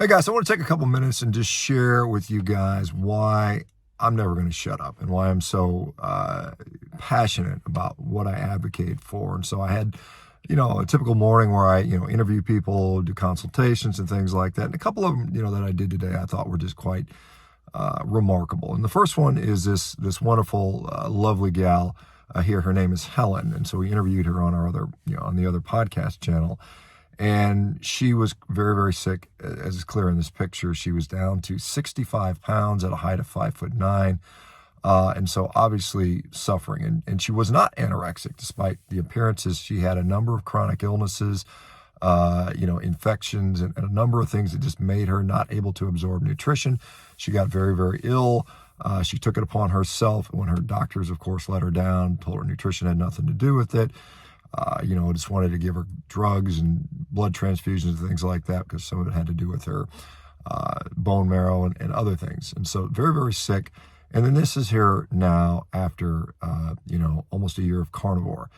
Hey guys, I want to take a couple minutes and just share with you guys why I'm never going to shut up and why I'm so passionate about what I advocate for. And so I had, a typical morning where I, interview people, do consultations and things like that. And a couple of them, that I did today, I thought were just quite remarkable. And the first one is this wonderful, lovely gal here. Her name is Helen, and so we interviewed her on our other, on the other podcast channel. And she was very, very sick, as is clear in this picture. She was down to 65 pounds at a height of 5'9", and so obviously suffering. And she was not anorexic, despite the appearances. She had a number of chronic illnesses, infections, and a number of things that just made her not able to absorb nutrition. She got very, very ill. She took it upon herself when her doctors, of course, let her down, told her nutrition had nothing to do with it. Just wanted to give her drugs and blood transfusions and things like that because some of it had to do with her bone marrow and other things. And so very, very sick. And then this is here now after, almost a year of carnivore.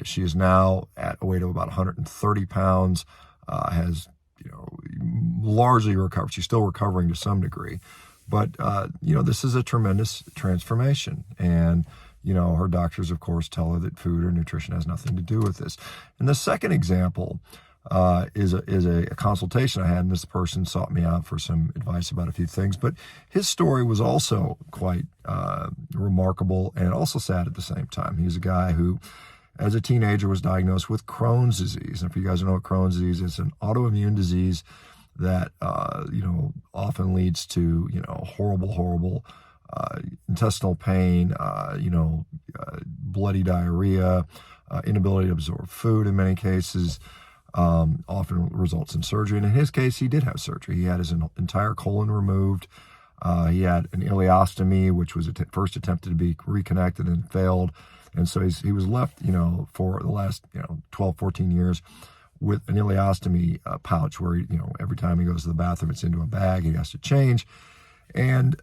She is now at a weight of about 130 pounds, has, largely recovered. She's still recovering to some degree. But, this is a tremendous transformation. And her doctors, of course, tell her that food or nutrition has nothing to do with this. And the second example is a consultation I had, and this person sought me out for some advice about a few things. But his story was also quite remarkable and also sad at the same time. He's a guy who, as a teenager, was diagnosed with Crohn's disease. And if you guys don't know what Crohn's disease is, it's an autoimmune disease that, often leads to, horrible intestinal pain, bloody diarrhea, inability to absorb food in many cases, often results in surgery. And in his case, he did have surgery. He had his entire colon removed. He had an ileostomy, which was first attempted to be reconnected and failed. And so he was left, for the last, 12, 14 years with an ileostomy pouch where, every time he goes to the bathroom, it's into a bag. He has to change. And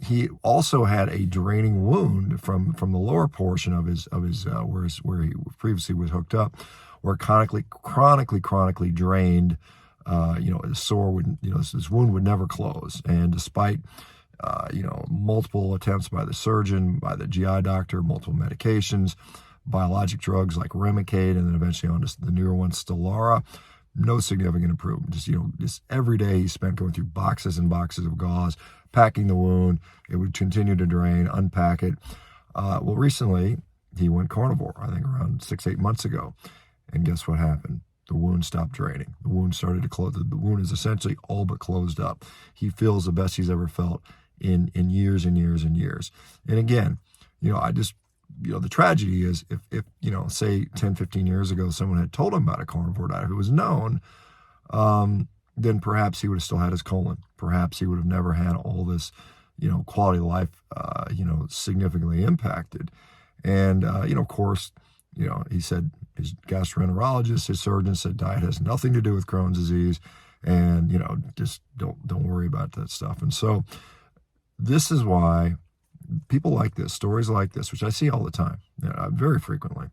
he also had a draining wound from the lower portion of his where he previously was hooked up, where chronically drained. His sore would, this wound would never close. And despite, multiple attempts by the surgeon, by the GI doctor, multiple medications, biologic drugs like Remicade, and then eventually on to the newer one, Stelara, no significant improvement. Just every day he spent going through boxes and boxes of gauze, packing the wound. It would continue to drain, unpack it. Well, recently he went carnivore, I think around 6-8 months ago. And guess what happened? The wound stopped draining. The wound started to close. The wound is essentially all but closed up. He feels the best he's ever felt in years and years and years. And again, the tragedy is if say 10, 15 years ago, someone had told him about a carnivore diet who was known, then perhaps he would have still had his colon. Perhaps he would have never had all this, quality of life, significantly impacted. And, of course, he said his gastroenterologist, his surgeon said diet has nothing to do with Crohn's disease. And, just don't worry about that stuff. And so this is why people like this, stories like this, which I see all the time, very frequently,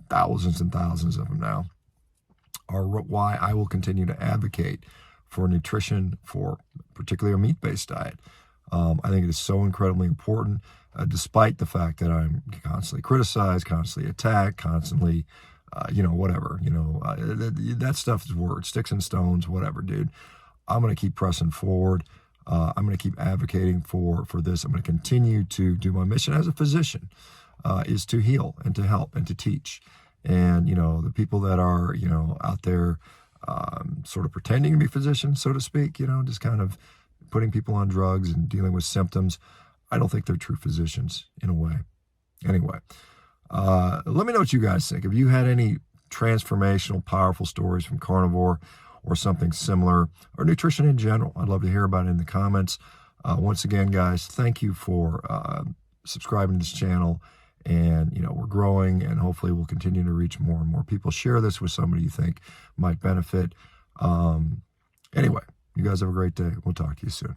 thousands and thousands of them now, are why I will continue to advocate for nutrition, for particularly a meat-based diet. I think it is so incredibly important, despite the fact that I'm constantly criticized, constantly attacked, constantly, whatever, that stuff is words, sticks and stones, whatever, dude. I'm going to keep pressing forward. I'm going to keep advocating for this. I'm going to continue to do my mission as a physician, is to heal and to help and to teach. And, the people that are, out there sort of pretending to be physicians, so to speak, just kind of putting people on drugs and dealing with symptoms, I don't think they're true physicians in a way. Anyway, let me know what you guys think. Have you had any transformational, powerful stories from carnivore or something similar, or nutrition in general? I'd love to hear about it in the comments. Once again, guys, thank you for subscribing to this channel. And, we're growing, and hopefully we'll continue to reach more and more people. Share this with somebody you think might benefit. Anyway, you guys have a great day. We'll talk to you soon.